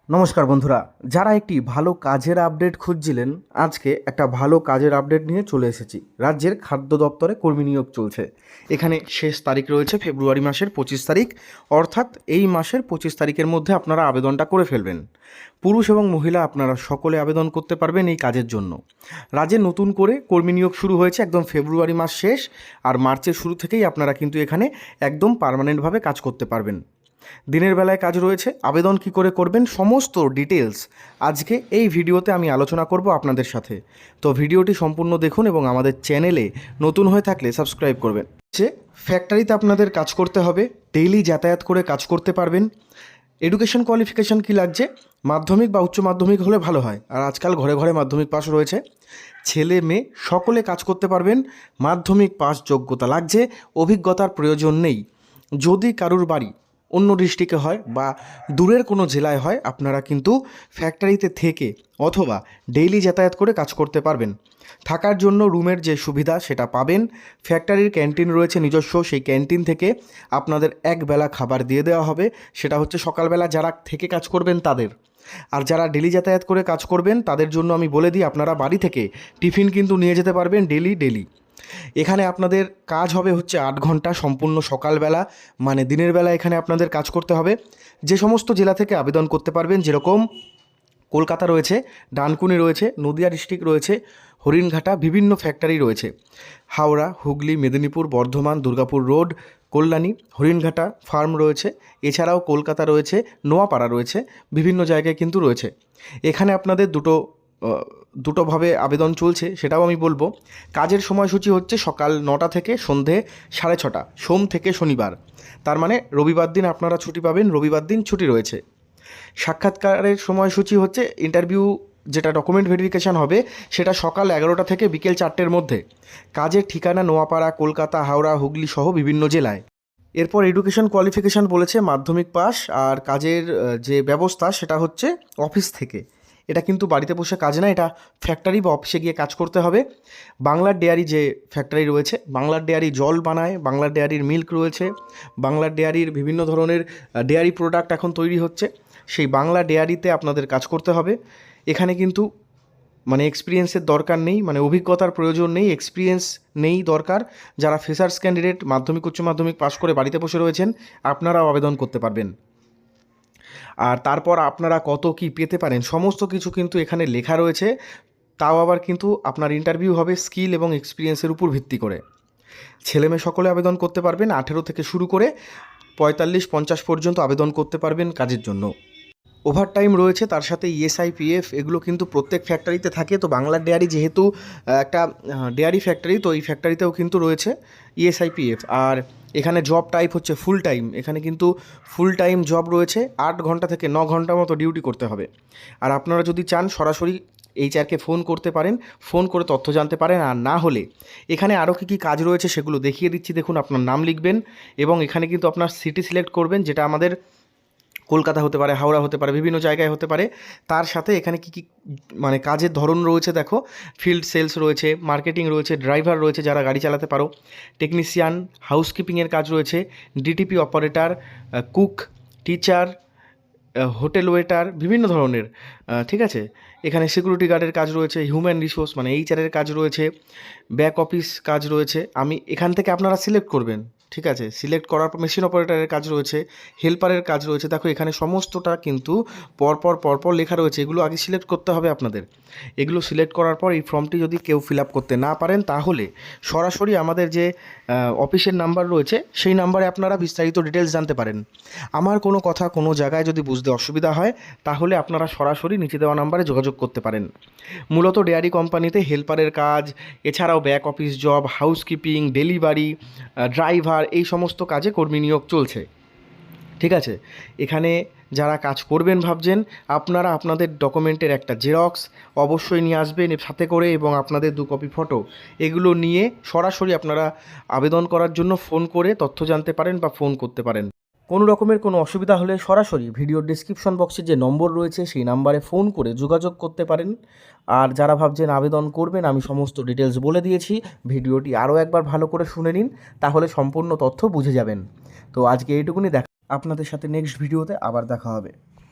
নমস্কার বন্ধুরা, যারা একটি ভালো কাজের আপডেট খুঁজছিলেন, আজকে একটা ভালো কাজের আপডেট নিয়ে চলে এসেছি। রাজ্যের খাদ্য দপ্তরে কর্মী নিয়োগ চলছে। এখানে শেষ তারিখ রয়েছে ফেব্রুয়ারি মাসের 25 তারিখ, অর্থাৎ এই মাসের 25 তারিখের মধ্যে আপনারা আবেদনটা করে ফেলবেন। পুরুষ এবং মহিলা আপনারা সকলে আবেদন করতে পারবেন এই কাজের জন্য। রাজ্যে নতুন করে কর্মী নিয়োগ শুরু হয়েছে একদম ফেব্রুয়ারি মাস শেষ আর মার্চের শুরু থেকেই আপনারা কিন্তু এখানে একদম পার্মানেন্টভাবে কাজ করতে পারবেন। দিনের বেলায় কাজ রয়েছে। আবেদন কি করে করবেন সমস্ত ডিটেলস আজকে এই ভিডিওতে আমি আলোচনা করব আপনাদের সাথে। তো ভিডিওটি সম্পূর্ণ দেখুন এবং আমাদের চ্যানেলে নতুন হয়ে থাকলে সাবস্ক্রাইব করবেন। ফ্যাক্টরিতে আপনাদের কাজ করতে হবে, ডেইলি যাতায়াত করে কাজ করতে পারবেন। এডুকেশন কোয়ালিফিকেশান কি লাগছে? মাধ্যমিক বা উচ্চ মাধ্যমিক হলে ভালো হয়, আর আজকাল ঘরে ঘরে মাধ্যমিক পাস রয়েছে। ছেলে মেয়ে সকলে কাজ করতে পারবেন। মাধ্যমিক পাস যোগ্যতা লাগছে, অভিজ্ঞতার প্রয়োজন নেই। যদি কারুর বাড়ি অন্য ডিস্ট্রিক্টে হয় বা দূরের কোনো জেলায় হয়, আপনারা কিন্তু ফ্যাক্টরিতে থেকে অথবা ডেইলি যাতায়াত করে কাজ করতে পারবেন। থাকার জন্য রুমের যে সুবিধা সেটা পাবেন। ফ্যাক্টরির ক্যান্টিন রয়েছে নিজস্ব, সেই ক্যান্টিন থেকে আপনাদের একবেলা খাবার দিয়ে দেওয়া হবে। সেটা হচ্ছে সকালবেলা যারা থেকে কাজ করবেন তাদের। আর যারা ডেলি যাতায়াত করে কাজ করবেন তাদের জন্য আমি বলে দিই, আপনারা বাড়ি থেকে টিফিন কিন্তু নিয়ে যেতে পারবেন ডেলি। এখানে আপনাদের কাজ হবে হচ্ছে 8 ঘন্টা সম্পূর্ণ সকালবেলা, মানে দিনের বেলা এখানে আপনাদের কাজ করতে হবে। যে সমস্ত জেলা থেকে আবেদন করতে পারবেন, যেরকম কলকাতা রয়েছে, ডানকুনি রয়েছে, নদিয়া ডিস্ট্রিক্ট রয়েছে, হরিণঘাটা, বিভিন্ন ফ্যাক্টরি রয়েছে। হাওড়া, হুগলি, মেদিনীপুর, বর্ধমান, দুর্গাপুর রোড, কল্যাণী, হরিণঘাটা ফার্ম রয়েছে। এছাড়াও কলকাতা রয়েছে, নোয়াপাড়া রয়েছে, বিভিন্ন জায়গায় কিন্তু রয়েছে। এখানে আপনাদের দুটোভাবে আবেদন চলছে, সেটাও আমি বলবো। কাজের সময়সূচি হচ্ছে সকাল 9টা থেকে সন্ধে 6:30, সোম থেকে শনিবার। তার মানে রবিবার দিন আপনারা ছুটি পাবেন, রবিবার দিন ছুটি রয়েছে। সাক্ষাৎকারের সময়সূচি হচ্ছে ইন্টারভিউ, যেটা ডকুমেন্ট ভেরিফিকেশান হবে, সেটা সকাল 11টা থেকে বিকেল 4টের মধ্যে। কাজের ঠিকানা নোয়াপাড়া, কলকাতা, হাওড়া, হুগলি সহ বিভিন্ন জেলায়। এরপর এডুকেশন কোয়ালিফিকেশান বলেছে মাধ্যমিক পাস, আর কাজের যে ব্যবস্থা সেটা হচ্ছে অফিস থেকে। এটা কিন্তু বাড়িতে বসে কাজ না, এটা ফ্যাক্টরি বা অফিসে গিয়ে কাজ করতে হবে। বাংলার ডেয়ারি যে ফ্যাক্টরি রয়েছে, বাংলার ডেয়ারি জল বানায়, বাংলার ডেয়ারির মিল্ক রয়েছে, বাংলার ডেয়ারির বিভিন্ন ধরনের ডেয়ারি প্রোডাক্ট এখন তৈরি হচ্ছে। সেই বাংলা ডেয়ারিতে আপনাদের কাজ করতে হবে। এখানে কিন্তু মানে এক্সপিরিয়েন্সের দরকার নেই, মানে অভিজ্ঞতার প্রয়োজন নেই, এক্সপিরিয়েন্স নেই দরকার। যারা ফ্রেশার্স ক্যান্ডিডেট মাধ্যমিক উচ্চ মাধ্যমিক পাশ করে বাড়িতে বসে রয়েছেন, আপনারাও আবেদন করতে পারবেন। আর তারপর আপনারা কত কি পেতে পারেন সমস্ত কিছু কিন্তু এখানে লেখা রয়েছে। তাও আবার কিন্তু আপনার ইন্টারভিউ হবে স্কিল এবং এক্সপিরিয়েন্সের উপর ভিত্তি করে। ছেলেমেয়ে সকলে আবেদন করতে পারবেন। 18 থেকে শুরু করে 45-50 পর্যন্ত আবেদন করতে পারবেন কাজের জন্য। ওভারটাইম রয়েছে, তার সাথে ইএসআই, পিএফ এগুলো কিন্তু প্রত্যেক ফ্যাক্টরিতে থাকে। তো বাংলার ডেয়ারি যেহেতু একটা ডেয়ারি ফ্যাক্টরি, তো এই ফ্যাক্টরিতেও কিন্তু রয়েছে ইএসআই, পিএফ। আর এখানে জব টাইপ হচ্ছে ফুল টাইম। এখানে কিন্তু ফুল টাইম জব রয়েছে, 8 ঘন্টা থেকে 9 ঘন্টা মতো ডিউটি করতে হবে। আর আপনারা যদি চান সরাসরি এইচআরকে ফোন করতে পারেন, ফোন করে তথ্য জানতে পারেন। আর না হলে এখানে আরও কী কী কাজ রয়েছে সেগুলো দেখিয়ে দিচ্ছি। দেখুন, আপনার নাম লিখবেন এবং এখানে কিন্তু আপনার সিটি সিলেক্ট করবেন, যেটা আমাদের কলকাতা হতে পারে, হাওড়া হতে পারে, বিভিন্ন জায়গায় হতে পারে। তার সাথে এখানে কী কী মানে কাজের ধরন রয়েছে দেখো। ফিল্ড সেলস রয়েছে, মার্কেটিং রয়েছে, ড্রাইভার রয়েছে যারা গাড়ি চালাতে পারো, টেকনিশিয়ান, হাউসকিপিংয়ের কাজ রয়েছে, DTP operator, cook, teacher, hotel waiter, বিভিন্ন ধরনের। ঠিক আছে, এখানে সিকিউরিটি গার্ডের কাজ রয়েছে, হিউম্যান রিসোর্স মানে এইচআরের কাজ রয়েছে, ব্যাক অফিস কাজ রয়েছে। আমি এখান থেকে আপনারা সিলেক্ট করবেন। ঠিক আছে, সিলেক্ট করার পর মেশিন অপারেটরের কাজ রয়েছে, হেল্পারের কাজ রয়েছে। দেখো এখানে সমস্তটা কিন্তু পরপর লেখা রয়েছে। এগুলো আগে সিলেক্ট করতে হবে আপনাদের। এগুলো সিলেক্ট করার পর এই ফর্মটি যদি কেউ ফিল আপ করতে না পারেন, তাহলে সরাসরি আমাদের যে অফিসের নাম্বার রয়েছে সেই নাম্বারে আপনারা বিস্তারিত ডিটেলস জানতে পারেন। আমার কোনো কথা কোনো জায়গায় যদি বুঝতে অসুবিধা হয়, তাহলে আপনারা সরাসরি নিচে দেওয়া নাম্বারে যোগাযোগ করতে পারেন। মূলত ডেয়ারি কোম্পানিতে হেল্পারের কাজ, এছাড়াও back office job, housekeeping, delivery, driver, এই সমস্ত কাজে কর্মী নিয়োগ চলছে। ঠিক আছে, এখানে যারা কাজ করবেন ভাবছেন, আপনারা আপনাদের ডকুমেন্টের একটা জেরক্স অবশ্যই নিয়ে আসবেন সাথে করে, এবং আপনাদের 2 কপি ফটো, এগুলো নিয়ে সরাসরি আপনারা আবেদন করার জন্য ফোন করে তথ্য জানতে পারেন বা ফোন করতে পারেন। কোনো রকমের কোনো অসুবিধা হলে সরাসরি ভিডিওর ডেসক্রিপশন বক্সে যে নম্বর রয়েছে সেই নাম্বারে ফোন করে যোগাযোগ করতে পারেন। আর যারা ভাবছেন আবেদন করবেন, আমি সমস্ত ডিটেলস বলে দিয়েছি। ভিডিওটি আরও একবার ভালো করে শুনে নিন, তাহলে সম্পূর্ণ তথ্য বুঝে যাবেন। তো আজকে এইটুকুনি, আপনাদের সাথে নেক্সট ভিডিওতে আবার দেখা হবে।